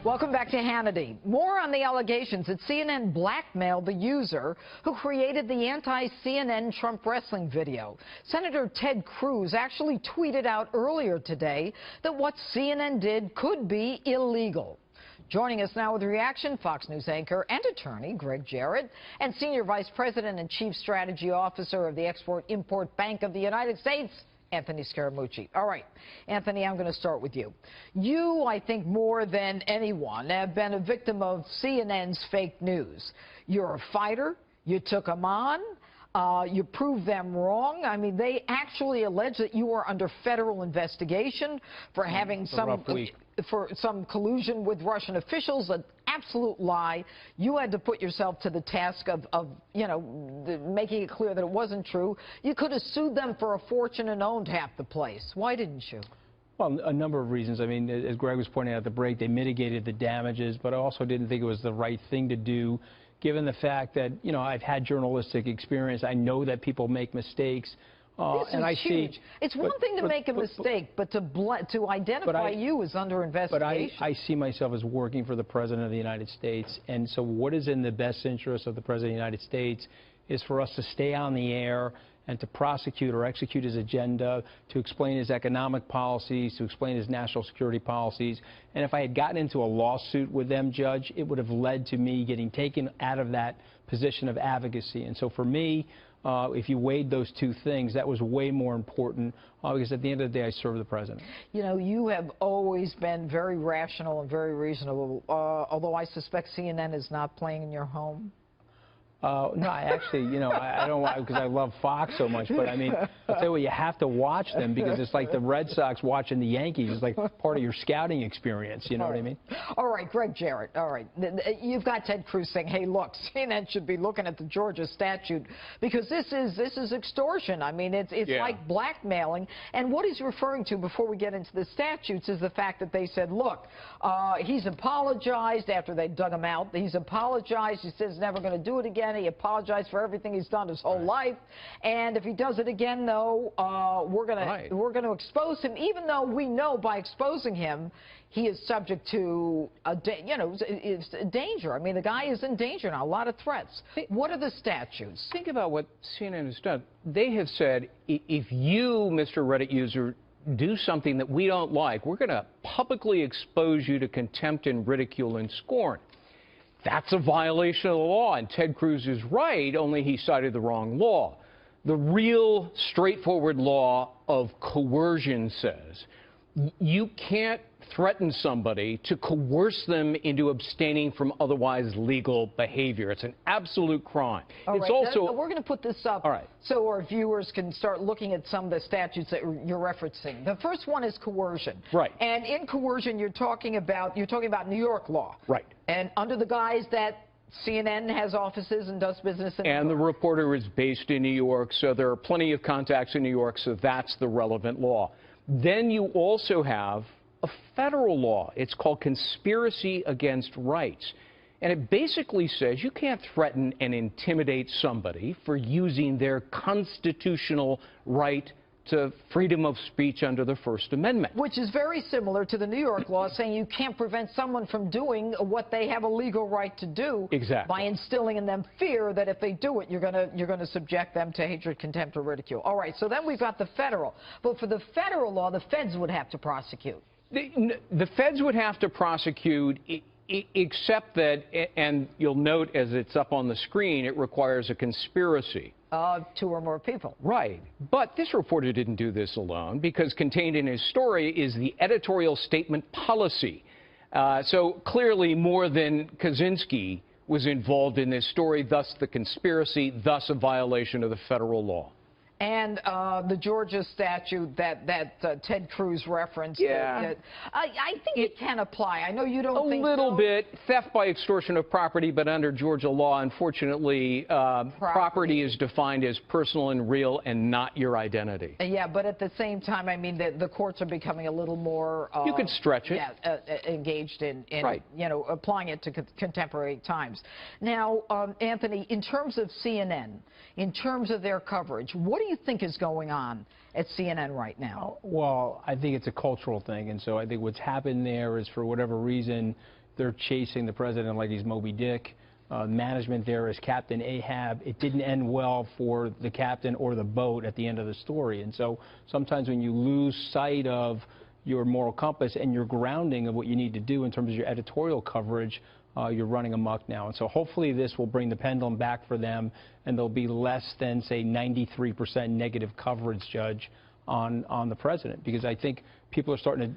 Welcome back to Hannity. More on the allegations that CNN blackmailed the user who created the anti-CNN Trump wrestling video. Senator Ted Cruz actually tweeted out earlier today that what CNN did could be illegal. Joining us now with a reaction, Fox News anchor and attorney Greg Jarrett and Senior Vice President and Chief Strategy Officer of the Export-Import Bank of the United States, Anthony Scaramucci. All right, Anthony, I'm going to start with you. You, I think, more than anyone, have been a victim of CNN's fake news. You're a fighter. You took them on. You proved them wrong. I mean, they actually allege that you were under federal investigation for having some collusion with Russian officials. An absolute lie. You had to put yourself to the task of making it clear that it wasn't true. You could have sued them for a fortune and owned half the place. Why didn't you? Well, a number of reasons. I mean, as Greg was pointing out at the break, they mitigated the damages, but I also didn't think it was the right thing to do, given the fact that, I've had journalistic experience. I know that people make mistakes. And I see it's one thing to make a mistake, but to identify you as under investigation. But I see myself as working for the President of the United States, and so what is in the best interest of the President of the United States is for us to stay on the air and to prosecute or execute his agenda, to explain his economic policies, to explain his national security policies. And if I had gotten into a lawsuit with them, Judge, it would have led to me getting taken out of that position of advocacy. And so for me, if you weighed those two things, that was way more important because at the end of the day, I serve the President. You have always been very rational and very reasonable, although I suspect CNN is not playing in your home. No, I actually, I don't want, because I love Fox so much, but I mean, I'll tell you what, you have to watch them because it's like the Red Sox watching the Yankees. It's like part of your scouting experience, you know what I mean? All right, Greg Jarrett, all right. You've got Ted Cruz saying, hey, look, CNN should be looking at the Georgia statute because this is extortion. I mean, it's like blackmailing. And what he's referring to before we get into the statutes is the fact that they said, look, he's apologized after they dug him out. He's apologized. He says he's never going to do it again. He apologized for everything he's done his whole life, and if he does it again, though, we're gonna expose him. Even though we know by exposing him, he is subject to it's a danger. I mean, the guy is in danger now. A lot of threats. What are the statutes? Think about what CNN has done. They have said, if you, Mr. Reddit user, do something that we don't like, we're going to publicly expose you to contempt and ridicule and scorn. That's a violation of the law, and Ted Cruz is right, only he cited the wrong law. The real straightforward law of coercion says you can't threaten somebody to coerce them into abstaining from otherwise legal behavior. It's an absolute crime. We're going to put this up so our viewers can start looking at some of the statutes that you're referencing. The first one is coercion. Right. And in coercion, you're talking about New York law. Right. And under the guise that CNN has offices and does business in New York. And the reporter is based in New York, so there are plenty of contacts in New York, so that's the relevant law. Then you also have a federal law. It's called conspiracy against rights. And it basically says you can't threaten and intimidate somebody for using their constitutional right to freedom of speech under the First Amendment. Which is very similar to the New York law saying you can't prevent someone from doing what they have a legal right to do. Exactly. By instilling in them fear that if they do it, you're gonna subject them to hatred, contempt, or ridicule. All right, so then we've got the federal. But for the federal law, the feds would have to prosecute. The feds would have to prosecute, except that, and you'll note as it's up on the screen, it requires a conspiracy. Two or more people. Right. But this reporter didn't do this alone, because contained in his story is the editorial statement policy. So clearly more than Kaczynski was involved in this story, thus the conspiracy, thus a violation of the federal law. And the Georgia statute that Ted Cruz referenced. Yeah. I think it can apply. I know you don't think so. A little bit. Theft by extortion of property, but under Georgia law, unfortunately, property is defined as personal and real and not your identity. Yeah, but at the same time, I mean, the courts are becoming a little more... you could stretch it. Yeah, engaged in right. Applying it to contemporary times. Now, Anthony, in terms of CNN, in terms of their coverage, what do you think is going on at CNN right now? Well, I think it's a cultural thing, and so I think what's happened there is, for whatever reason, they're chasing the president like he's Moby Dick. Management there is Captain Ahab. It didn't end well for the captain or the boat at the end of the story. And so sometimes when you lose sight of your moral compass and your grounding of what you need to do in terms of your editorial coverage, you're running amok now. And so hopefully this will bring the pendulum back for them, and there'll be less than, say, 93% negative coverage, Judge, on the president, because I think people are starting to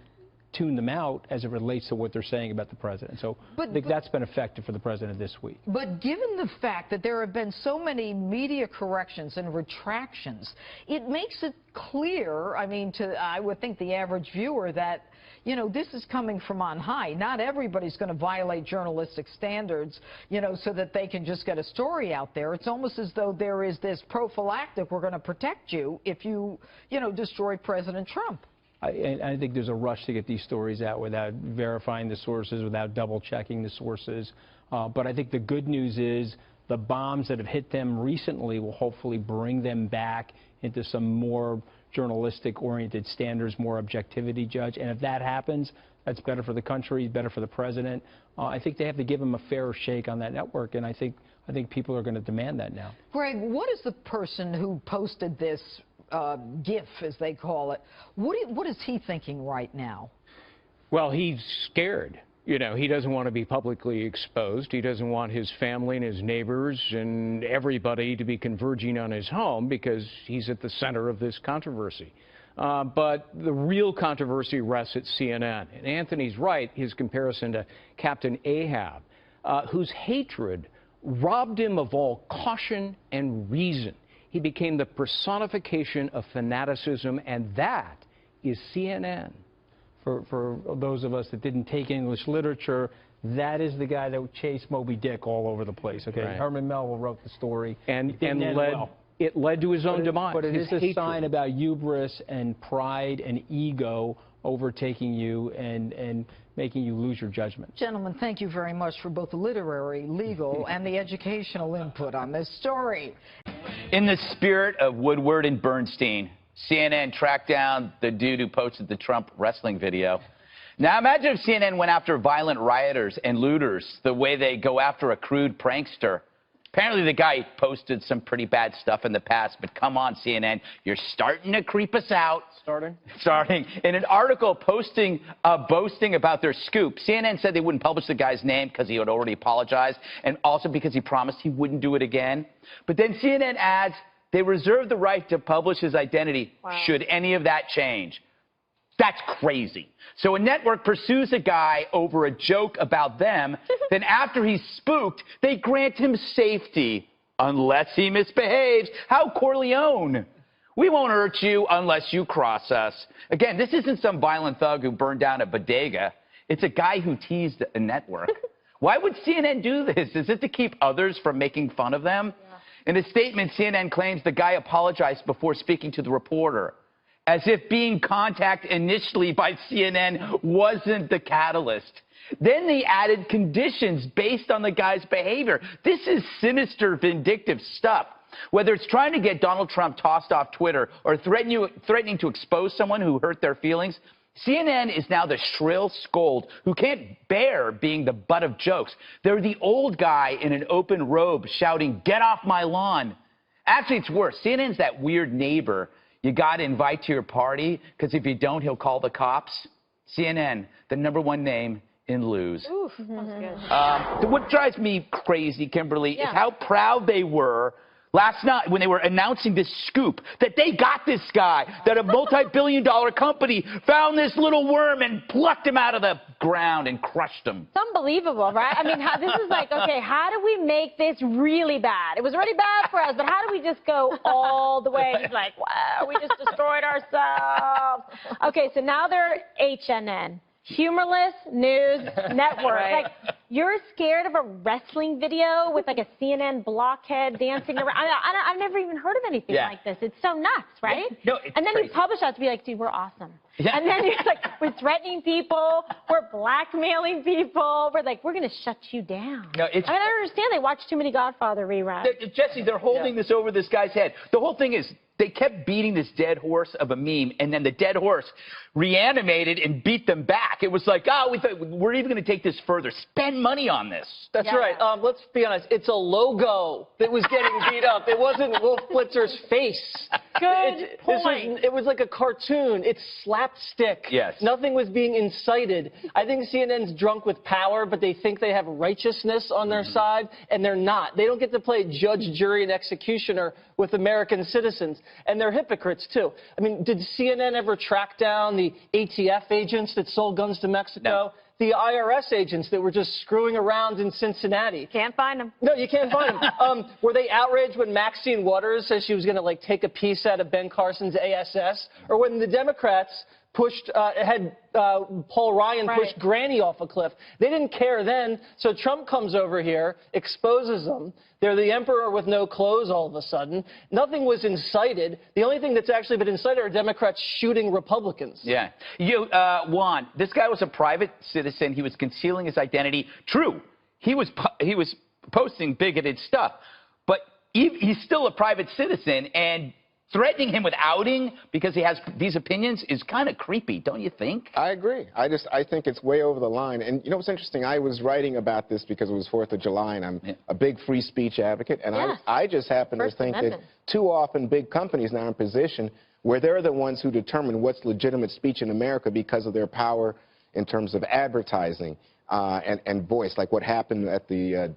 tune them out as it relates to what they're saying about the president. So I think that's been effective for the president this week. But given the fact that there have been so many media corrections and retractions, it makes it clear, I mean, I would think the average viewer that, you know, this is coming from on high. Not everybody's going to violate journalistic standards, you know, so that they can just get a story out there. It's almost as though there is this prophylactic, we're going to protect you if you, you know, destroy President Trump. I think there's a rush to get these stories out without verifying the sources, without double-checking the sources. But I think the good news is the bombs that have hit them recently will hopefully bring them back into some more journalistic-oriented standards, more objectivity, Judge. And if that happens, that's better for the country, better for the president. I think they have to give him a fair shake on that network, and I think people are going to demand that now. Greg, what is the person who posted this GIF, as they call it, what is he thinking right now? Well, he's scared. You know, he doesn't want to be publicly exposed. He doesn't want his family and his neighbors and everybody to be converging on his home because he's at the center of this controversy. But the real controversy rests at CNN. And Anthony's right, his comparison to Captain Ahab, whose hatred robbed him of all caution and reason. He became the personification of fanaticism, and that is CNN. For those of us that didn't take English literature, that is the guy that chased Moby Dick all over the place. Okay, right. Herman Melville wrote the story, and it led to his own demise. But it is a sign about hubris and pride and ego overtaking you and making you lose your judgment. Gentlemen, thank you very much for both the literary, legal, and the educational input on this story. In the spirit of Woodward and Bernstein, CNN tracked down the dude who posted the Trump wrestling video. Now imagine if CNN went after violent rioters and looters the way they go after a crude prankster. Apparently the guy posted some pretty bad stuff in the past, but come on, CNN, you're starting to creep us out. Starting. In an article boasting about their scoop, CNN said they wouldn't publish the guy's name because he had already apologized, and also because he promised he wouldn't do it again. But then CNN adds they reserve the right to publish his identity should any of that change. That's crazy. So a network pursues a guy over a joke about them, then after he's spooked, they grant him safety unless he misbehaves. How Corleone? We won't hurt you unless you cross us. Again, this isn't some violent thug who burned down a bodega. It's a guy who teased a network. Why would CNN do this? Is it to keep others from making fun of them? Yeah. In a statement, CNN claims the guy apologized before speaking to the reporter, as if being contacted initially by CNN wasn't the catalyst. Then they added conditions based on the guy's behavior. This is sinister, vindictive stuff. Whether it's trying to get Donald Trump tossed off Twitter or threatening to expose someone who hurt their feelings, CNN is now the shrill scold who can't bear being the butt of jokes. They're the old guy in an open robe shouting, "Get off my lawn." Actually, it's worse. CNN's that weird neighbor you got to invite to your party, because if you don't, he'll call the cops. CNN, the #1 name in lose. Oof, that's good. What drives me crazy, Kimberly, is how proud they were last night when they were announcing this scoop that they got this guy, that a multi-billion-dollar company found this little worm and plucked him out of the ground and crushed him. It's unbelievable, right? I mean, this is like, okay, how do we make this really bad? It was already bad for us, but how do we just go all the way? It's like, wow, we just destroyed ourselves. Okay, so now they're HNN. Humorless News Network. Right. Like, you're scared of a wrestling video with like a CNN blockhead dancing around. I've never even heard of anything like this. It's so nuts, right? No, it's and then crazy. you publish that to be like, dude, we're awesome. Yeah. And then you're like, we're threatening people. We're blackmailing people. We're like, we're going to shut you down. No, it's, I mean, I don't understand. They watch too many Godfather reruns. Jesse, they're holding this over this guy's head. The whole thing is they kept beating this dead horse of a meme, and then the dead horse reanimated and beat them back. It was like, oh, we thought we're even going to take this further. Spend money on this. That's right. Let's be honest. It's a logo that was getting beat up. It wasn't Wolf Blitzer's face. Good point. It was like a cartoon. It's slapstick. Yes. Nothing was being incited. I think CNN's drunk with power, but they think they have righteousness on their side, and they're not. They don't get to play judge, jury, and executioner with American citizens. And they're hypocrites, too. I mean, did CNN ever track down the ATF agents that sold guns to Mexico? No. The IRS agents that were just screwing around in Cincinnati? Can't find them. No, you can't find them. Were they outraged when Maxine Waters said she was going to, like, take a piece out of Ben Carson's ASS? Or when the Democrats pushed, Paul Ryan pushed Granny off a cliff? They didn't care then. So Trump comes over here, exposes them. They're the emperor with no clothes all of a sudden. Nothing was incited. The only thing that's actually been incited are Democrats shooting Republicans. Yeah. Juan, this guy was a private citizen. He was concealing his identity. True, he was posting bigoted stuff. But he's still a private citizen, and threatening him with outing because he has these opinions is kind of creepy, don't you think? I agree. I think it's way over the line. And you know what's interesting? I was writing about this because it was 4th of July, and I'm a big free speech advocate. And I just happen to think that too often big companies now are in position where they're the ones who determine what's legitimate speech in America because of their power in terms of advertising and voice, like what happened at the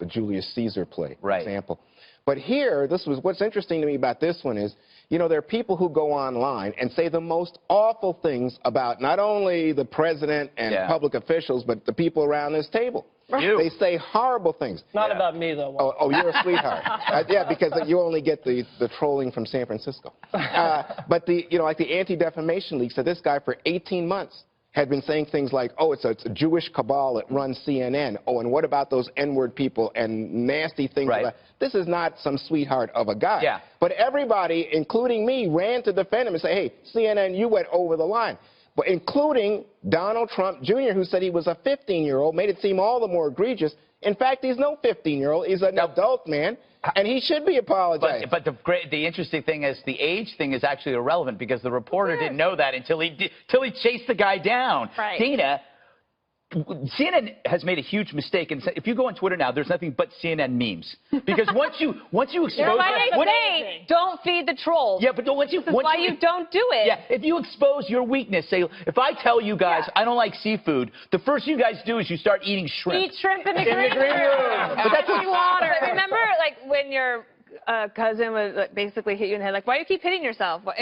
Julius Caesar play, for example. But here, what's interesting to me about this one is, you know, there are people who go online and say the most awful things about not only the president and public officials, but the people around this table. They say horrible things. Not about me, though. Oh, you're a sweetheart. Yeah, because you only get the trolling from San Francisco. But like the Anti-Defamation League said this guy for 18 months had been saying things like, oh, it's a Jewish cabal that runs CNN. Oh, and what about those N-word people and nasty things about... This is not some sweetheart of a guy. Yeah. But everybody, including me, ran to defend him and say, hey, CNN, you went over the line. But including Donald Trump Jr., who said he was a 15-year-old, made it seem all the more egregious. In fact, he's no 15-year-old. He's an adult man, and he should be apologizing. But the interesting thing is the age thing is actually irrelevant because the reporter didn't know that until he chased the guy down. Dana, CNN has made a huge mistake, and if you go on Twitter now, there's nothing but CNN memes. Because once you expose, don't feed the trolls. Yeah, but once you why you don't do it. Yeah, if you expose your weakness, say if I tell you guys I don't like seafood, the first you guys do is you start eating shrimp. Eat shrimp in the green room. But that's what water. But remember, like when your cousin was basically hit you in the head, like, why do you keep hitting yourself? Like,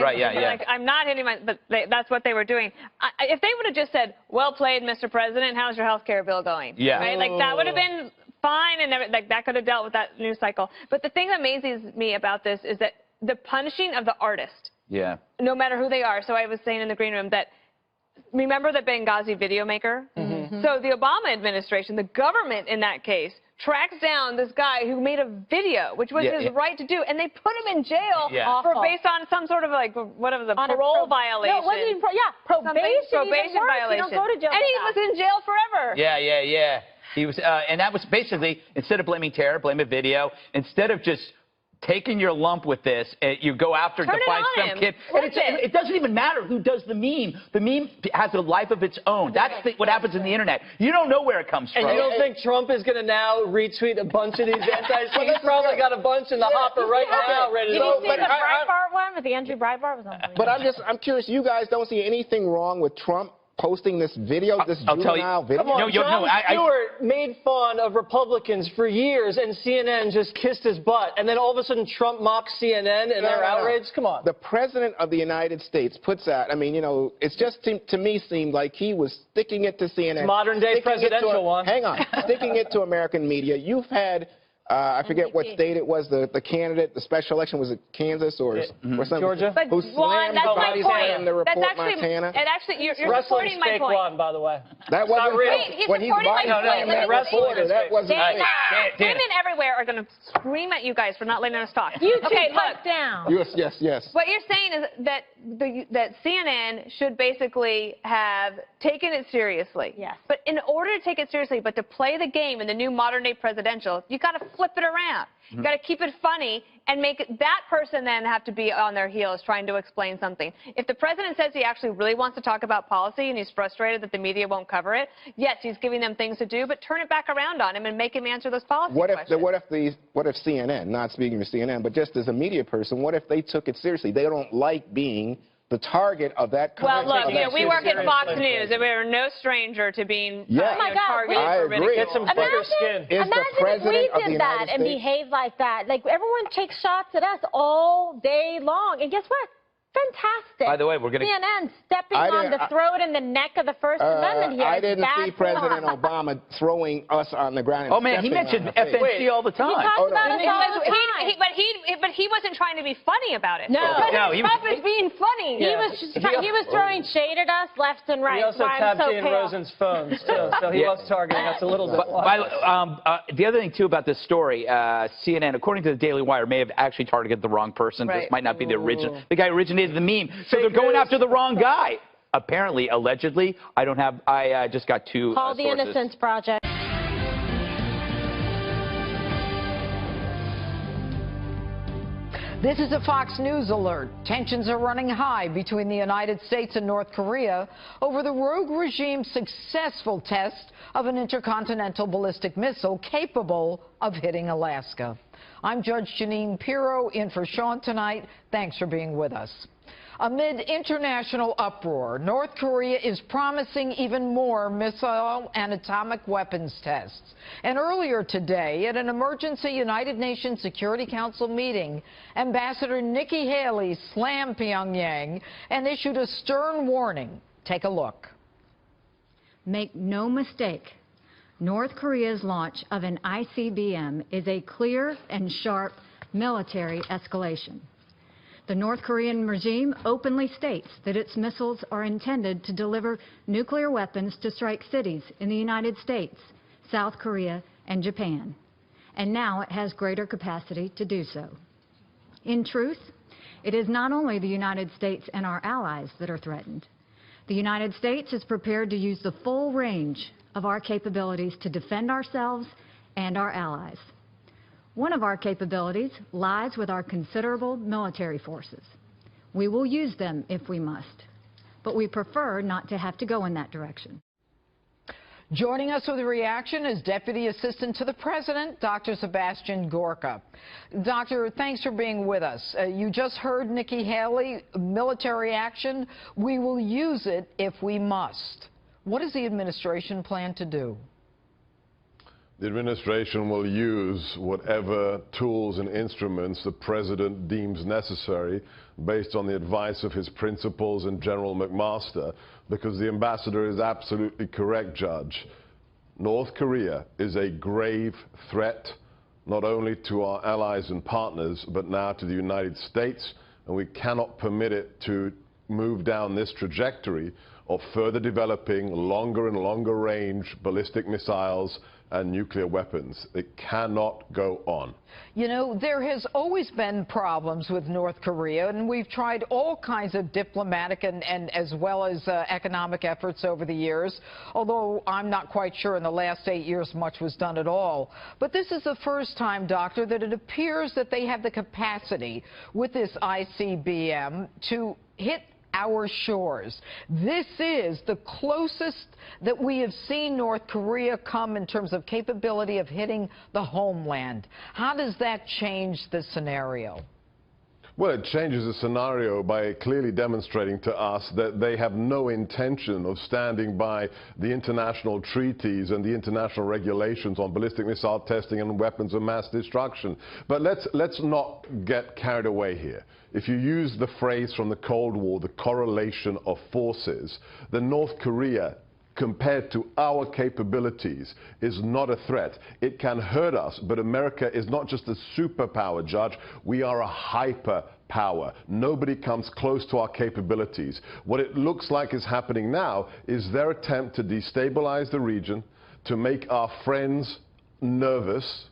I'm not hitting but that's what they were doing. If they would have just said, well played, Mr. President, how's your health care bill going? Yeah. Right? Like, that would have been fine, and like that could have dealt with that news cycle. But the thing that amazes me about this is that the punishing of the artist. Yeah. No matter who they are. So I was saying in the green room that, remember the Benghazi video maker? So the Obama administration, the government in that case, tracks down this guy who made a video, which was his right to do, and they put him in jail based on some sort of like whatever the parole violation. No, probation violation. You don't go to jail. And he was in jail forever. Yeah. He was, and that was basically, instead of blaming terror, blame a video. Instead of just taking your lump with this, you go after to find some kid. And it doesn't even matter who does the meme. The meme has a life of its own. That's what happens in the internet. You don't know where it comes from. And you don't think Trump is going to now retweet a bunch of these anti-Semites? He's probably got a bunch in the hopper right now ready to go. Did you see the Breitbart one with the Andrew Breitbart? But I'm curious, you guys don't see anything wrong with Trump posting this video, this juvenile video? Come on, Jon Stewart made fun of Republicans for years, and CNN just kissed his butt. And then all of a sudden, Trump mocks CNN, and they're outraged? Come on. The President of the United States puts out, I mean, you know, it's just to me seemed like he was sticking it to CNN. Modern-day presidential one. Hang on. Sticking it to American media. You've had I forget what state it was, the candidate, the special election, was it Kansas or something? Georgia? But who Juan, that's my point. in the report, That's actually, Montana? and actually, you're Wrestling's supporting my fake point. one, by the way. That wasn't real. He's when he's supporting my buying point. reporter, that wasn't fake. Women everywhere are going to scream at you guys for not letting us talk. You okay, look down. Yes. What you're saying is that CNN should basically have taken it seriously. Yes. But in order to take it seriously, but to play the game in the new modern day presidential, you got to flip it around. You got to keep it funny and make that person then have to be on their heels trying to explain something. If the president says he actually really wants to talk about policy and he's frustrated that the media won't cover it, yes, he's giving them things to do, but turn it back around on him and make him answer those policy questions. What if CNN, not speaking for CNN, but just as a media person, what if they took it seriously? They don't like being the target of that well, content. look, we work at Fox News, and we're no stranger to being targeted for ridicule. Get some thicker skin. Imagine if we did that and behaved like that. Like, everyone takes shots at us all day long. And guess what? Fantastic. By the way, we're going to... CNN stepping on the throat and the neck of the First Amendment here. I didn't see President Obama throwing us on the ground. Oh, man, he mentioned FNC all the time. He talks about us all the time. But he wasn't trying to be funny about it. No, Trump is being funny. Yeah. He was throwing shade at us left and right. He also tapped Ian Rosen's phones, too, so he was targeting us a little bit. The other thing, too, about this story, CNN, according to the Daily Wire, may have actually targeted the wrong person. This might not be the original. The guy originated the meme. So they're going after the wrong guy. Apparently, allegedly. I just got two Call the sources. Innocence Project. This is a Fox News alert. Tensions are running high between the United States and North Korea over the rogue regime's successful test of an intercontinental ballistic missile capable of hitting Alaska. I'm Judge Jeanine Pirro in for Sean tonight. Thanks for being with us. Amid international uproar, North Korea is promising even more missile and atomic weapons tests. And earlier today, at an emergency United Nations Security Council meeting, Ambassador Nikki Haley slammed Pyongyang and issued a stern warning. Take a look. Make no mistake, North Korea's launch of an ICBM is a clear and sharp military escalation. The North Korean regime openly states that its missiles are intended to deliver nuclear weapons to strike cities in the United States, South Korea, and Japan. And now it has greater capacity to do so. In truth, it is not only the United States and our allies that are threatened. The United States is prepared to use the full range of our capabilities to defend ourselves and our allies. One of our capabilities lies with our considerable military forces. We will use them if we must, but we prefer not to have to go in that direction. Joining us with a reaction is Deputy Assistant to the President, Dr. Sebastian Gorka. Doctor, thanks for being with us. You just heard Nikki Haley, military action. We will use it if we must. What does the administration plan to do? The administration will use whatever tools and instruments the president deems necessary based on the advice of his principals and General McMaster, because the ambassador is absolutely correct, Judge. North Korea is a grave threat, not only to our allies and partners, but now to the United States, and we cannot permit it to move down this trajectory of further developing longer and longer range ballistic missiles and nuclear weapons. It cannot go on. You know, there has always been problems with North Korea, and we've tried all kinds of diplomatic and as well as economic efforts over the years, although I'm not quite sure in the last 8 years much was done at all. But this is the first time, Doctor, that it appears that they have the capacity with this ICBM to hit our shores. This is the closest that we have seen North Korea come in terms of capability of hitting the homeland. How does that change the scenario? Well, it changes the scenario by clearly demonstrating to us that they have no intention of standing by the international treaties and the international regulations on ballistic missile testing and weapons of mass destruction. But let's not get carried away here. If you use the phrase from the Cold War, the correlation of forces, then North Korea compared to our capabilities is not a threat. It can hurt us, but America is not just a superpower, Judge. We are a hyperpower. Nobody comes close to our capabilities. What it looks like is happening now is their attempt to destabilize the region, to make our friends nervous,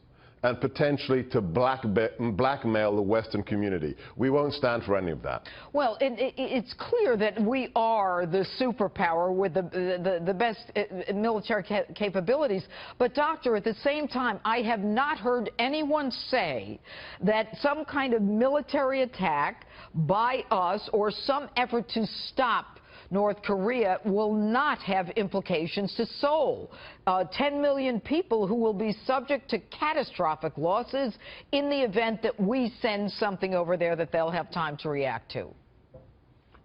and potentially to blackmail the Western community. We won't stand for any of that. Well, it's clear that we are the superpower with the best military capabilities. But, Doctor, at the same time, I have not heard anyone say that some kind of military attack by us or some effort to stop North Korea will not have implications to Seoul. 10 million people who will be subject to catastrophic losses in the event that we send something over there that they'll have time to react to.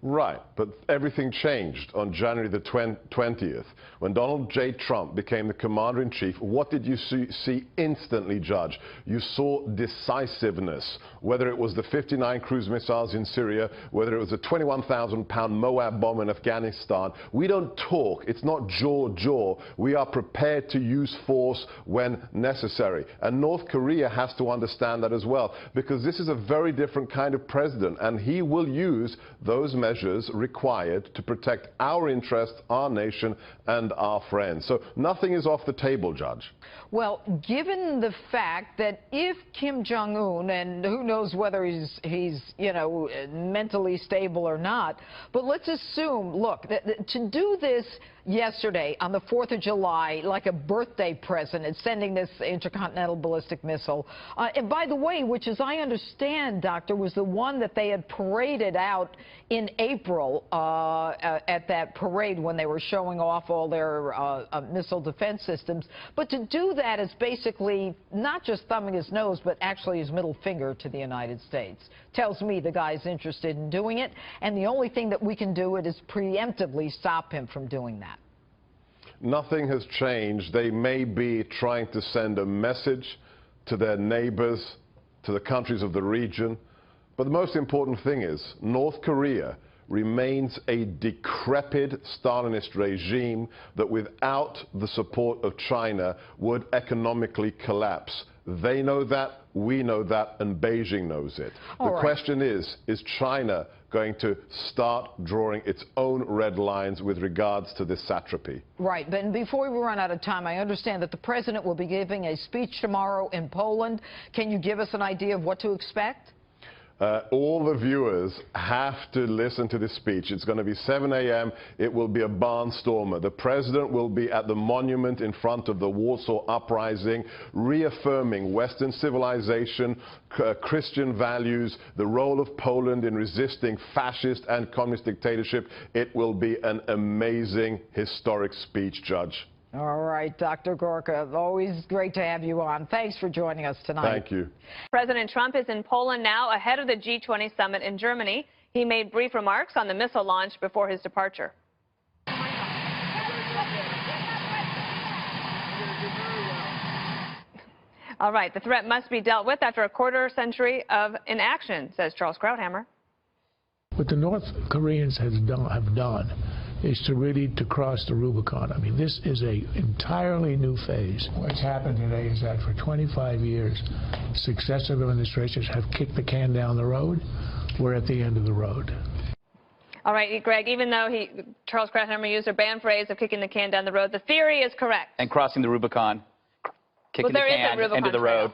Right, but everything changed on January the 20th. When Donald J. Trump became the commander-in-chief, what did you see instantly, Judge? You saw decisiveness, whether it was the 59 cruise missiles in Syria, whether it was a 21,000-pound Moab bomb in Afghanistan. We don't talk. It's not jaw. We are prepared to use force when necessary. And North Korea has to understand that as well, because this is a very different kind of president, and he will use those measures required to protect our interests, our nation, and our friends. So nothing is off the table, Judge. Well, given the fact that if Kim Jong-un, and who knows whether he's mentally stable or not, but let's assume, look, to do this yesterday on the 4th of July, like a birthday present, and sending this intercontinental ballistic missile. And by the way, which as I understand, Doctor, was the one that they had paraded out in April at that parade when they were showing off all their missile defense systems. But to do that is basically not just thumbing his nose, but actually his middle finger to the United States. Tells me the guy's interested in doing it, and the only thing that we can do it is preemptively stop him from doing that. Nothing has changed. They may be trying to send a message to their neighbors, to the countries of the region. But the most important thing is North Korea remains a decrepit Stalinist regime that without the support of China would economically collapse. They know that, we know that, and Beijing knows it. The question is China going to start drawing its own red lines with regards to this satrapy? Right, but before we run out of time, I understand that the president will be giving a speech tomorrow in Poland. Can you give us an idea of what to expect? All the viewers have to listen to this speech. It's going to be 7 a.m. It will be a barnstormer. The president will be at the monument in front of the Warsaw Uprising, reaffirming Western civilization, Christian values, the role of Poland in resisting fascist and communist dictatorship. It will be an amazing, historic speech, Judge. All right, Dr. Gorka, always great to have you on. Thanks for joining us tonight. Thank you. President Trump is in Poland now ahead of the G20 summit in Germany. He made brief remarks on the missile launch before his departure. All right, the threat must be dealt with after a quarter century of inaction, says Charles Krauthammer. What the North Koreans have done is to cross the Rubicon. I mean, this is an entirely new phase. What's happened today is that for 25 years, successive administrations have kicked the can down the road. We're at the end of the road. All right, Greg, even though Charles Krauthammer used a banned phrase of kicking the can down the road, the theory is correct. And crossing the Rubicon. Kicking the can into the road.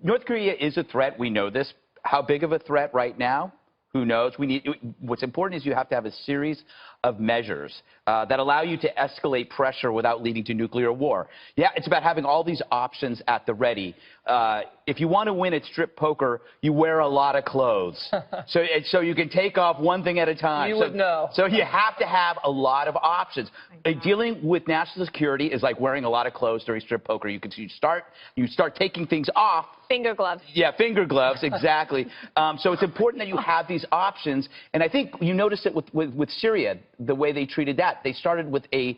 North Korea is a threat. We know this. How big of a threat right now? Who knows? What's important is you have to have a series of measures that allow you to escalate pressure without leading to nuclear war. Yeah, it's about having all these options at the ready. If you want to win at strip poker, you wear a lot of clothes. so you can take off one thing at a time. You would know. So you have to have a lot of options. Dealing with national security is like wearing a lot of clothes during strip poker. You start taking things off. Finger gloves. Yeah, finger gloves, exactly. So it's important that you have these options. And I think you noticed it with Syria, the way they treated that. They started with an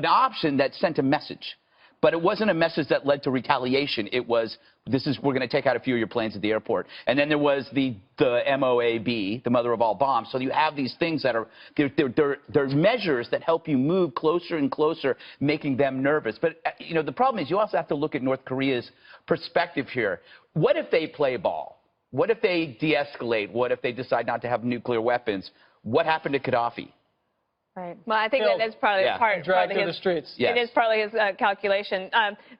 option that sent a message. But it wasn't a message that led to retaliation. It was, we're going to take out a few of your planes at the airport. And then there was the MOAB, the mother of all bombs. So you have these things that are, they're measures that help you move closer and closer, making them nervous. But, you know, the problem is you also have to look at North Korea's perspective here. What if they play ball? What if they de-escalate? What if they decide not to have nuclear weapons? What happened to Gaddafi? Right. Well, I think that is probably part dragged through the streets. It is partly his calculation.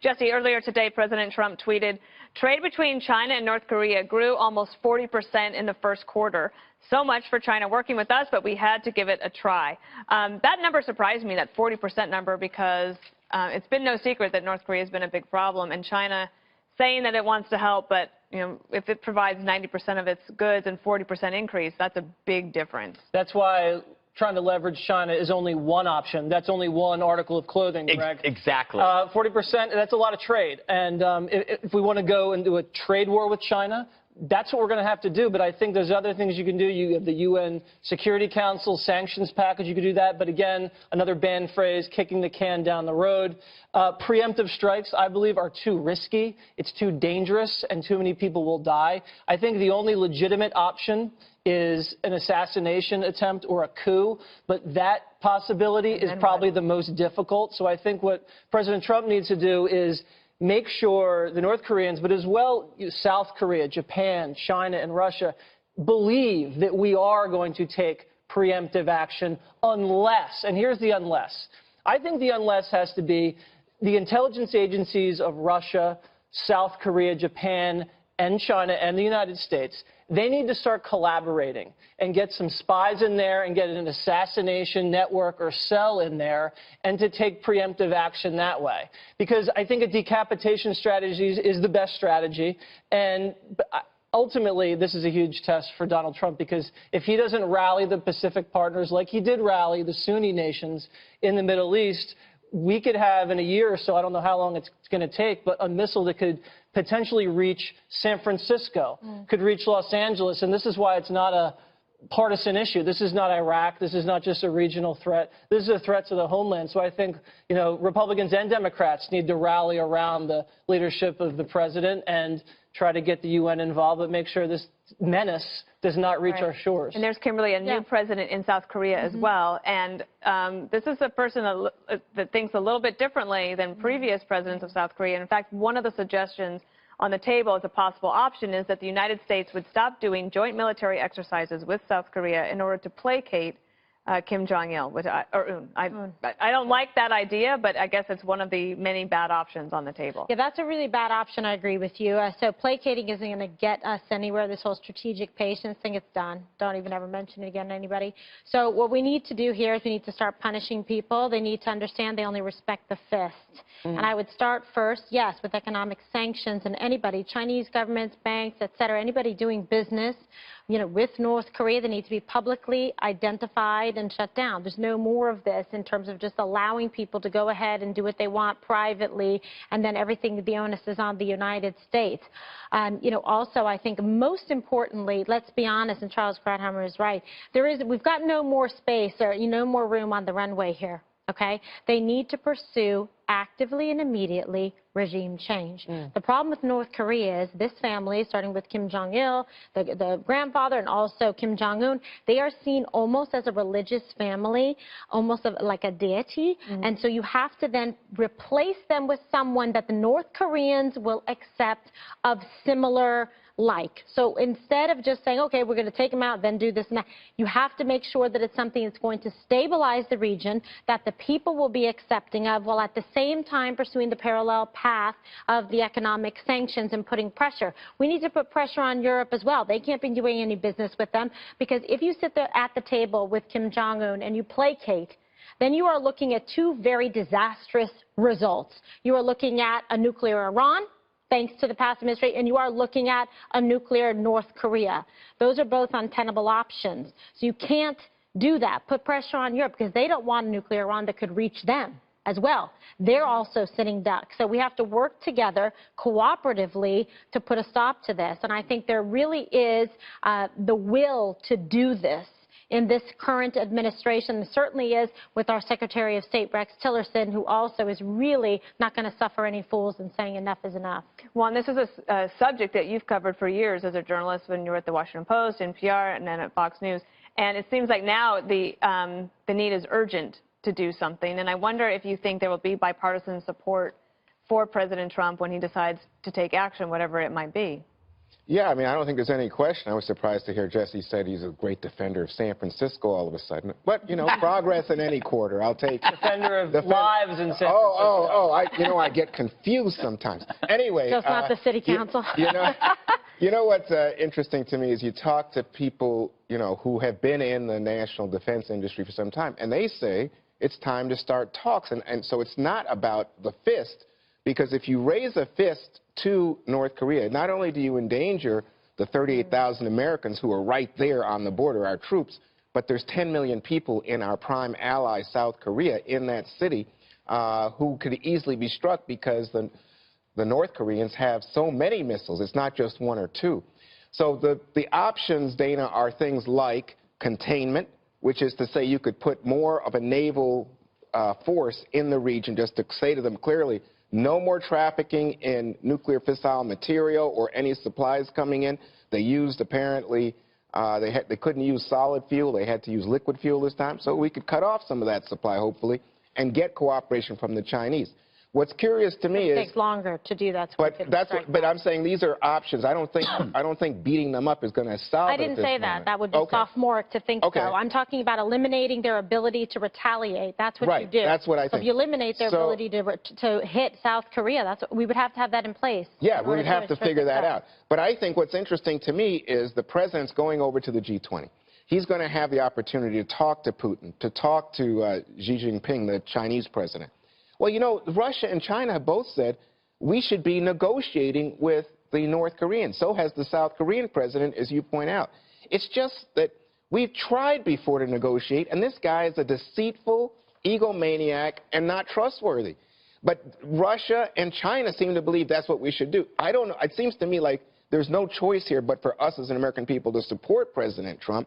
Jesse, earlier today, President Trump tweeted, trade between China and North Korea grew almost 40% in the first quarter. So much for China working with us, but we had to give it a try. That number surprised me, that 40% number, because it's been no secret that North Korea has been a big problem, and China saying that it wants to help, but you know, if it provides 90% of its goods and 40% increase, that's a big difference. That's why trying to leverage China is only one option. That's only one article of clothing, correct? Exactly. 40%, that's a lot of trade. And if we want to go into a trade war with China, that's what we're going to have to do. But I think there's other things you can do. You have the UN Security Council sanctions package. You could do that. But again, another banned phrase, kicking the can down the road. Preemptive strikes, I believe, are too risky. It's too dangerous, and too many people will die. I think the only legitimate option is an assassination attempt or a coup, but that possibility is probably the most difficult. So I think what President Trump needs to do is make sure the North Koreans, but as well South Korea, Japan, China, and Russia, believe that we are going to take preemptive action unless, and here's the unless. I think the unless has to be the intelligence agencies of Russia, South Korea, Japan, and China, and the United States. They need to start collaborating and get some spies in there and get an assassination network or cell in there and to take preemptive action that way. Because I think a decapitation strategy is the best strategy. And ultimately, this is a huge test for Donald Trump, because if he doesn't rally the Pacific partners like he did rally the Sunni nations in the Middle East, we could have in a year or so, I don't know how long it's going to take, but a missile that could potentially reach San Francisco, could reach Los Angeles. And this is why it's not a partisan issue. This is not Iraq. This is not just a regional threat. This is a threat to the homeland. So I think, you know, Republicans and Democrats need to rally around the leadership of the president and try to get the UN involved, but make sure this menace does not reach our shores. And there's, Kimberly, a new president in South Korea as well. And this is a person that thinks a little bit differently than previous presidents of South Korea. In fact, one of the suggestions on the table as a possible option is that the United States would stop doing joint military exercises with South Korea in order to placate Kim Jong-il, which I don't like that idea, but I guess it's one of the many bad options on the table. Yeah, that's a really bad option. I agree with you. So placating isn't going to get us anywhere. This whole strategic patience thing, it's done. Don't even ever mention it again to anybody. So what we need to do here is we need to start punishing people. They need to understand they only respect the fist. And I would start first, yes, with economic sanctions, and anybody, Chinese governments, banks, et cetera, anybody doing business, you know, with North Korea, they need to be publicly identified and shut down. There's no more of this in terms of just allowing people to go ahead and do what they want privately, and then everything, the onus is on the United States. You know, also, I think most importantly, let's be honest, and Charles Krauthammer is right, we've got no more space or no more room on the runway here. Okay? They need to pursue actively and immediately regime change. The problem with North Korea is this family, starting with Kim Jong-il, the grandfather, and also Kim Jong-un, they are seen almost as a religious family, almost like a deity. And so you have to then replace them with someone that the North Koreans will accept of similar like. So instead of just saying, okay, we're going to take them out, then do this and that, you have to make sure that it's something that's going to stabilize the region, that the people will be accepting of, while at the same time pursuing the parallel path of the economic sanctions and putting pressure. We need to put pressure on Europe as well. They can't be doing any business with them, because if you sit there at the table with Kim Jong-un and you placate, then you are looking at two very disastrous results. You are looking at a nuclear Iran, thanks to the past administration, and you are looking at a nuclear North Korea. Those are both untenable options. So you can't do that. Put pressure on Europe, because they don't want a nuclear Iran that could reach them as well. They're also sitting ducks. So we have to work together cooperatively to put a stop to this. And I think there really is the will to do this in this current administration. There certainly is with our Secretary of State, Rex Tillerson, who also is really not going to suffer any fools in saying enough is enough. Well, and this is a subject that you've covered for years as a journalist when you were at the Washington Post, NPR, and then at Fox News. And it seems like now the need is urgent to do something. And I wonder if you think there will be bipartisan support for President Trump when he decides to take action, whatever it might be. Yeah, I mean, I don't think there's any question. I was surprised to hear Jesse said he's a great defender of San Francisco all of a sudden. But, you know, progress in any quarter, I'll take. Defender of lives in San Francisco. I get confused sometimes. Anyway. Just not the city council. You know what's interesting to me is you talk to people, you know, who have been in the national defense industry for some time, and they say it's time to start talks. And so it's not about the fist, because if you raise a fist to North Korea, not only do you endanger the 38,000 Americans who are right there on the border, our troops, but there's 10 million people in our prime ally, South Korea, in that city who could easily be struck because the North Koreans have so many missiles. It's not just one or two. So the options, Dana, are things like containment, which is to say you could put more of a naval force in the region just to say to them clearly, no more trafficking in nuclear fissile material or any supplies coming in. They used, apparently, they couldn't use solid fuel. They had to use liquid fuel this time. So we could cut off some of that supply, hopefully, and get cooperation from the Chinese. What's curious to me is it takes longer to do that. But I'm saying these are options. I don't think beating them up is going to solve it. I didn't say that. That would be sophomoric to think so. I'm talking about eliminating their ability to retaliate. That's what you do. That's what I think. So if you eliminate their ability to hit South Korea, that's what we would have to have that in place. Yeah, we would have to figure that out. But I think what's interesting to me is the president's going over to the G20. He's going to have the opportunity to talk to Putin, to talk to Xi Jinping, the Chinese president. Well, you know, Russia and China have both said we should be negotiating with the North Koreans. So has the South Korean president, as you point out. It's just that we've tried before to negotiate, and this guy is a deceitful egomaniac and not trustworthy. But Russia and China seem to believe that's what we should do. I don't know. It seems to me like there's no choice here but for us as an American people to support President Trump.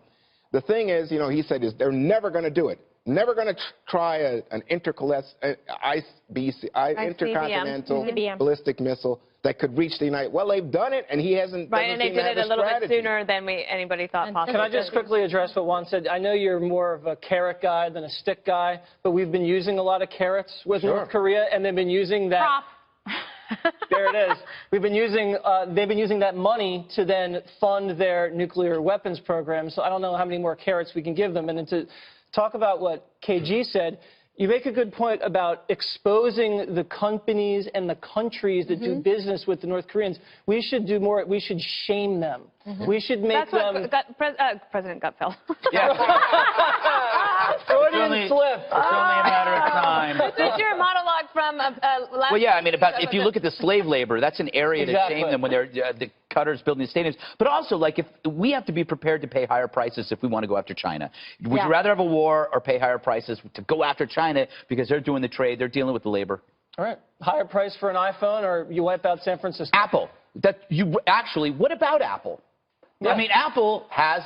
The thing is, you know, he said is they're never going to do it. Never going to try an intercontinental ballistic missile that could reach the United. Well, they've done it, and he hasn't. Right, and they did it a little bit sooner than anybody thought possible. Can I just quickly address what Juan said? I know you're more of a carrot guy than a stick guy, but we've been using a lot of carrots with North Korea, and they've been using that. There it is. We've been using, they've been using that money to then fund their nuclear weapons program. So I don't know how many more carrots we can give them. And then to talk about what KG said, you make a good point about exposing the companies and the countries that do business with the North Koreans. We should do more. We should shame them. We should make them. President Gutfeld. Freudian slip. It's only a matter of time. This is your monologue from last. Well, yeah, I mean, if you look at the slave labor, that's an area to shame them when they're the cutters building the stadiums. But also, like, if we have to be prepared to pay higher prices if we want to go after China. Would you rather have a war or pay higher prices to go after China because they're doing the trade, they're dealing with the labor? All right, higher price for an iPhone, or you wipe out San Francisco. Apple. What about Apple? Yeah. I mean, Apple has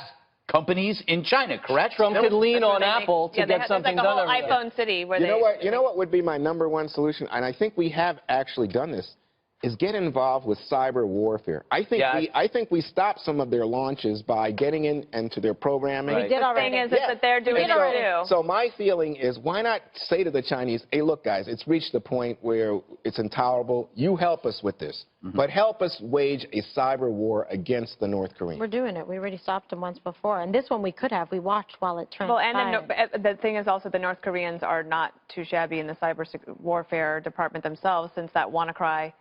companies in China, correct? Trump could lean on Apple to get something done over there. iPhone City where you know what would be my #1 solution, and I think we have actually done this, is get involved with cyber warfare. I think we stopped some of their launches by getting into their programming. We did already. The thing is that they're doing it too. So my feeling is, why not say to the Chinese, hey, look, guys, it's reached the point where it's intolerable. You help us with this, but help us wage a cyber war against the North Koreans. We're doing it. We already stopped them once before, and this one we could have. We watched while it transpired. Well, and the thing is also the North Koreans are not too shabby in the cyber warfare department themselves, since that WannaCry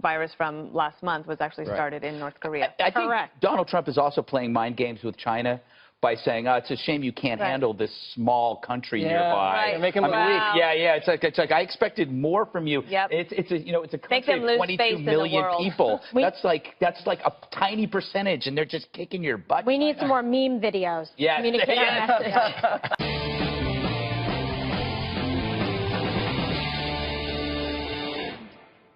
virus from last month was actually started in North Korea. I think Donald Trump is also playing mind games with China by saying, it's a shame you can't handle this small country nearby. Make him weak. It's like I expected more from you. It's a country of 22 million people. That's like a tiny percentage, and they're just kicking your butt. We need some more meme videos. Communicate our message.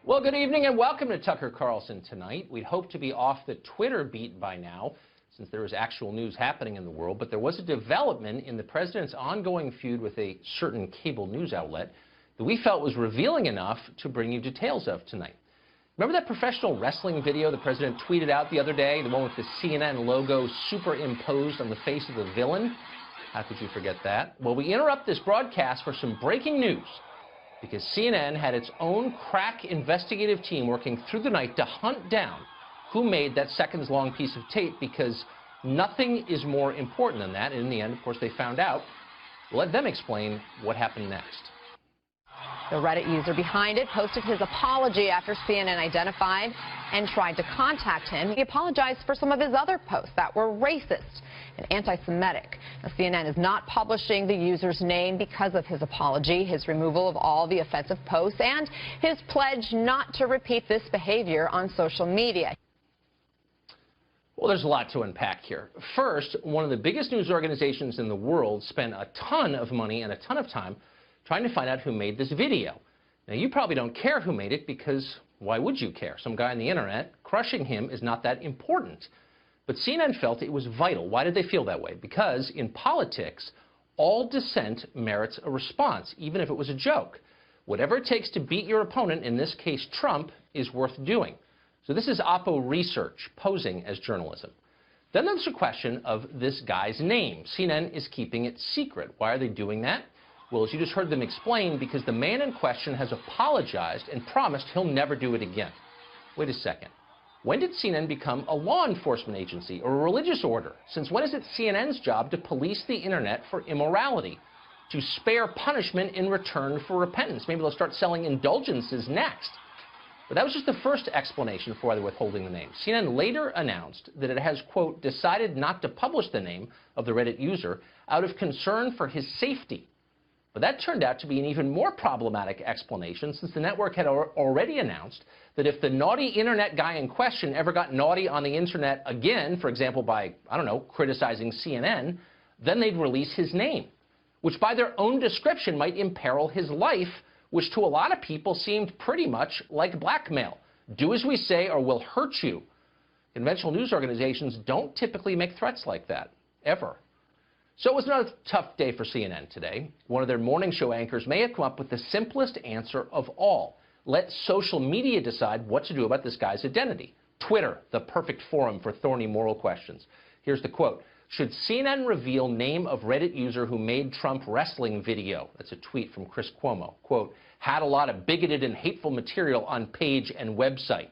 Well, good evening and welcome to Tucker Carlson Tonight. We'd hope to be off the Twitter beat by now. since there was actual news happening in the world, but there was a development in the president's ongoing feud with a certain cable news outlet that we felt was revealing enough to bring you details of tonight. Remember that professional wrestling video the president tweeted out the other day, the one with the CNN logo superimposed on the face of the villain? How could you forget that? Well, we interrupt this broadcast for some breaking news, because CNN had its own crack investigative team working through the night to hunt down who made that seconds-long piece of tape, because nothing is more important than that. And in the end, of course, they found out. We'll let them explain what happened next. The Reddit user behind it posted his apology after CNN identified and tried to contact him. He apologized for some of his other posts that were racist and anti-Semitic. Now, CNN is not publishing the user's name because of his apology, his removal of all the offensive posts, and his pledge not to repeat this behavior on social media. Well, there's a lot to unpack here. First, one of the biggest news organizations in the world spent a ton of money and a ton of time trying to find out who made this video. Now, you probably don't care who made it, because why would you care? Some guy on the internet, crushing him is not that important. But CNN felt it was vital. Why did they feel that way? Because in politics, all dissent merits a response, even if it was a joke. Whatever it takes to beat your opponent, in this case Trump, is worth doing. So this is Oppo research posing as journalism. Then there's the question of this guy's name. CNN is keeping it secret. Why are they doing that? Well, as you just heard them explain, because the man in question has apologized and promised he'll never do it again. Wait a second. When did CNN become a law enforcement agency or a religious order? Since when is it CNN's job to police the internet for immorality, to spare punishment in return for repentance? Maybe they'll start selling indulgences next. But that was just the first explanation for why they're withholding the name. CNN later announced that it has, quote, decided not to publish the name of the Reddit user out of concern for his safety. But that turned out to be an even more problematic explanation, since the network had already announced that if the naughty internet guy in question ever got naughty on the internet again, for example, by, I don't know, criticizing CNN, then they'd release his name, which by their own description might imperil his life, which to a lot of people seemed pretty much like blackmail. Do as we say or we'll hurt you. Conventional news organizations don't typically make threats like that, ever. So it was not a tough day for CNN today. One of their morning show anchors may have come up with the simplest answer of all. Let social media decide what to do about this guy's identity. Twitter, the perfect forum for thorny moral questions. Here's the quote. Should CNN reveal name of Reddit user who made Trump wrestling video? That's a tweet from Chris Cuomo. Quote, had a lot of bigoted and hateful material on page and website.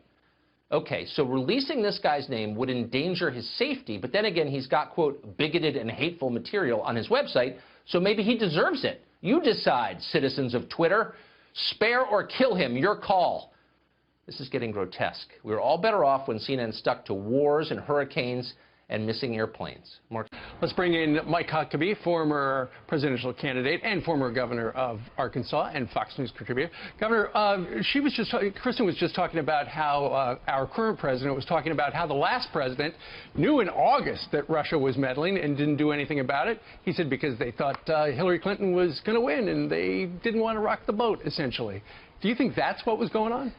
Okay, so releasing this guy's name would endanger his safety, but then again, he's got, quote, bigoted and hateful material on his website, so maybe he deserves it. You decide, citizens of Twitter. Spare or kill him, your call. This is getting grotesque. We were all better off when CNN stuck to wars and hurricanes and missing airplanes. Mark. Let's bring in Mike Huckabee, former presidential candidate and former governor of Arkansas and Fox News contributor. Governor, Kristen was just talking about how our current president was talking about how the last president knew in August that Russia was meddling and didn't do anything about it. He said because they thought Hillary Clinton was going to win and they didn't want to rock the boat, essentially. Do you think that's what was going on?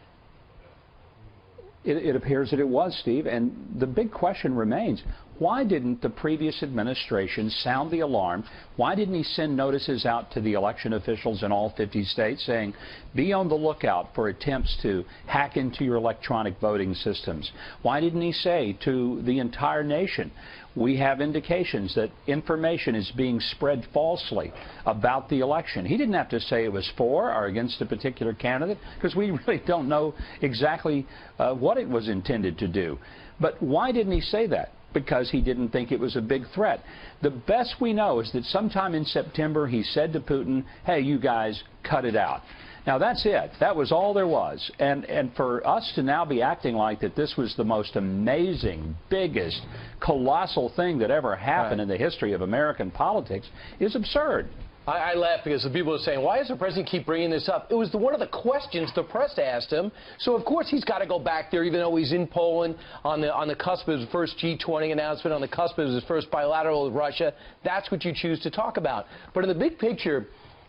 It appears that it was, Steve, and the big question remains, why didn't the previous administration sound the alarm? Why didn't he send notices out to the election officials in all 50 states saying, be on the lookout for attempts to hack into your electronic voting systems? Why didn't he say to the entire nation, we have indications that information is being spread falsely about the election? He didn't have to say it was for or against a particular candidate, because we really don't know exactly what it was intended to do. But why didn't he say that? Because he didn't think it was a big threat. The best we know is that sometime in September he said to Putin, hey, you guys, cut it out. Now, that's it. That was all there was. And for us to now be acting like that this was the most amazing, biggest, colossal thing that ever happened in the history of American politics is absurd. I laugh because the people are saying, why does the president keep bringing this up? It was one of the questions the press asked him. So, of course, he's got to go back there, even though he's in Poland on the cusp of his first G20 announcement, on the cusp of his first bilateral with Russia. That's what you choose to talk about. But in the big picture,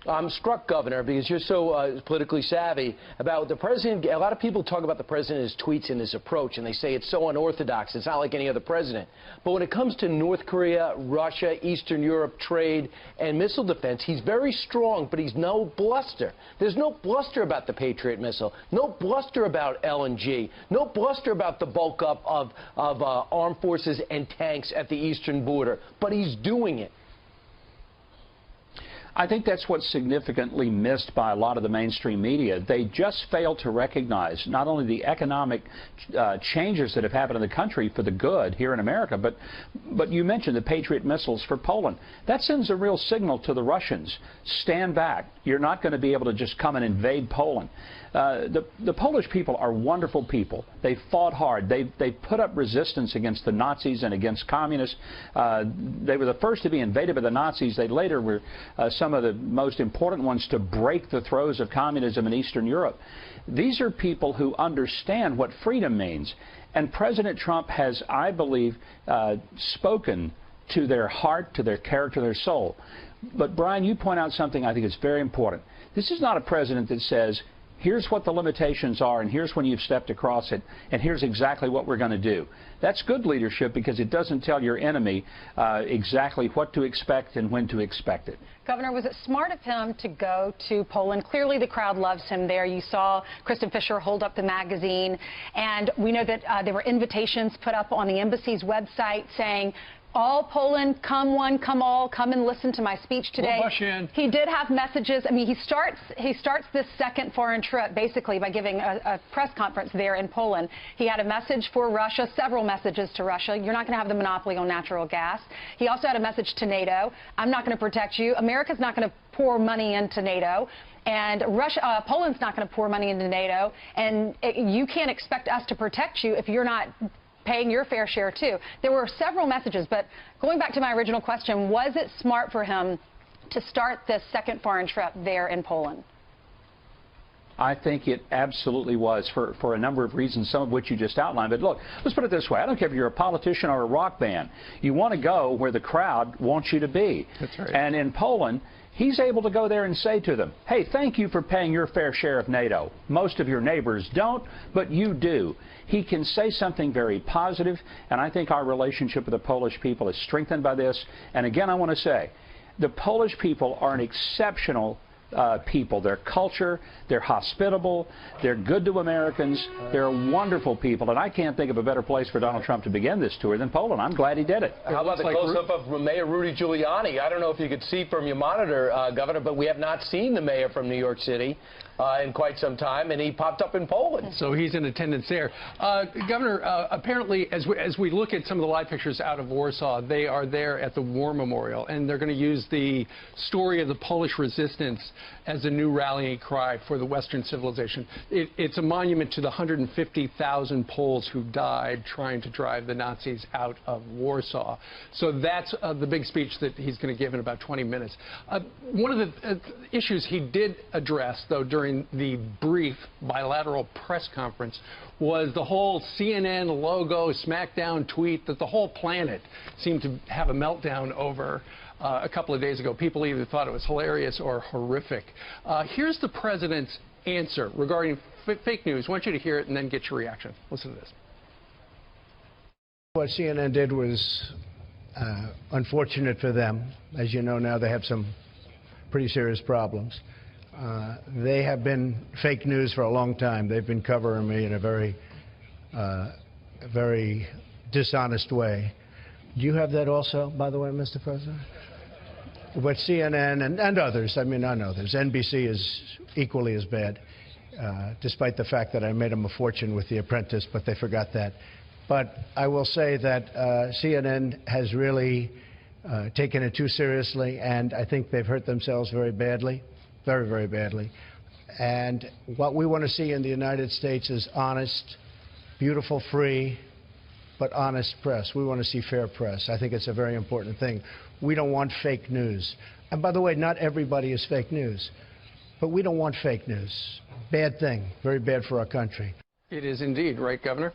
I'm struck, Governor, because you're so politically savvy about the president. A lot of people talk about the president, his tweets and his approach, and they say it's so unorthodox. It's not like any other president. But when it comes to North Korea, Russia, Eastern Europe trade, and missile defense, he's very strong, but he's no bluster. There's no bluster about the Patriot missile, no bluster about LNG, no bluster about the bulk up of armed forces and tanks at the eastern border. But he's doing it. I think that's what's significantly missed by a lot of the mainstream media. They just fail to recognize not only the economic changes that have happened in the country for the good here in America, but you mentioned the Patriot missiles for Poland. That sends a real signal to the Russians. Stand back. You're not going to be able to just come and invade Poland. The Polish people are wonderful people. They fought hard. They put up resistance against the Nazis and against communists. They were the first to be invaded by the Nazis. They later were some of the most important ones to break the throes of communism in Eastern Europe. These are people who understand what freedom means. And President Trump has, I believe, spoken to their heart, to their character, their soul. But, Brian, you point out something I think is very important. This is not a president that says, here's what the limitations are, and here's when you've stepped across it, and here's exactly what we're going to do. That's good leadership because it doesn't tell your enemy exactly what to expect and when to expect it. Governor, was it smart of him to go to Poland? Clearly the crowd loves him there. You saw Kristen Fisher hold up the magazine, and we know that there were invitations put up on the embassy's website saying, all Poland, come one, come all, come and listen to my speech today. He did have messages. I mean, he starts this second foreign trip basically by giving a press conference there in Poland. He had a message for Russia, several messages to Russia. You're not going to have the monopoly on natural gas. He also had a message to NATO. I'm not going to protect you. America's not going to pour money into NATO. And Poland's not going to pour money into NATO. And you can't expect us to protect you if you're not paying your fair share, too. There were several messages, but going back to my original question, was it smart for him to start this second foreign trip there in Poland? I think it absolutely was for a number of reasons, some of which you just outlined. But look, let's put it this way. I don't care if you're a politician or a rock band. You want to go where the crowd wants you to be. That's right. And in Poland, he's able to go there and say to them, hey, thank you for paying your fair share of NATO. Most of your neighbors don't, but you do. He can say something very positive, and I think our relationship with the Polish people is strengthened by this. And again, I want to say, the Polish people are an exceptional people. Their culture, they're hospitable, they're good to Americans, they're wonderful people, and I can't think of a better place for Donald Trump to begin this tour than Poland. I'm glad he did it. How about the close-up of Mayor Rudy Giuliani? I don't know if you could see from your monitor, Governor, but we have not seen the mayor from New York City in quite some time, and he popped up in Poland. So he's in attendance there. Governor, apparently, as we look at some of the live pictures out of Warsaw, they are there at the War Memorial, and they're going to use the story of the Polish resistance as a new rallying cry for the Western civilization. It's a monument to the 150,000 Poles who died trying to drive the Nazis out of Warsaw. So that's the big speech that he's going to give in about 20 minutes. One of the issues he did address, though, during the brief bilateral press conference was the whole CNN logo smackdown tweet that the whole planet seemed to have a meltdown over a couple of days ago. People either thought it was hilarious or horrific. Here's the president's answer regarding fake news. I want you to hear it and then get your reaction. Listen to this. What CNN did was unfortunate for them. As you know now, they have some pretty serious problems. They have been fake news for a long time. They've been covering me in a very dishonest way. Do you have that also, by the way, Mr. President? What CNN and others, I mean, not others, NBC is equally as bad, despite the fact that I made them a fortune with The Apprentice, but they forgot that. But I will say that CNN has really taken it too seriously, and I think they've hurt themselves very badly. Very, very badly. And what we want to see in the United States is honest, beautiful, free, but honest press. We want to see fair press. I think it's a very important thing. We don't want fake news. And by the way, not everybody is fake news. But we don't want fake news. Bad thing. Very bad for our country. It is indeed, right, Governor?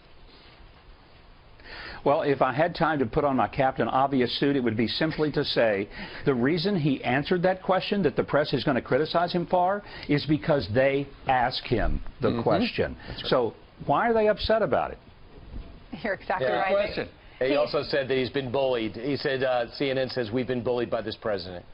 Well, if I had time to put on my Captain Obvious suit, it would be simply to say the reason he answered that question that the press is going to criticize him for is because they asked him the question. Right. So why are they upset about it? You're exactly right. Question. He also said that he's been bullied. He said CNN says we've been bullied by this president.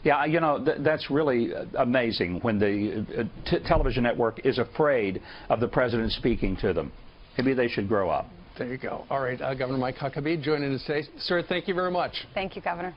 Yeah, you know, that's really amazing when the television network is afraid of the president speaking to them. Maybe they should grow up. There you go. All right, Governor Mike Huckabee joining us today. Sir, thank you very much. Thank you, Governor.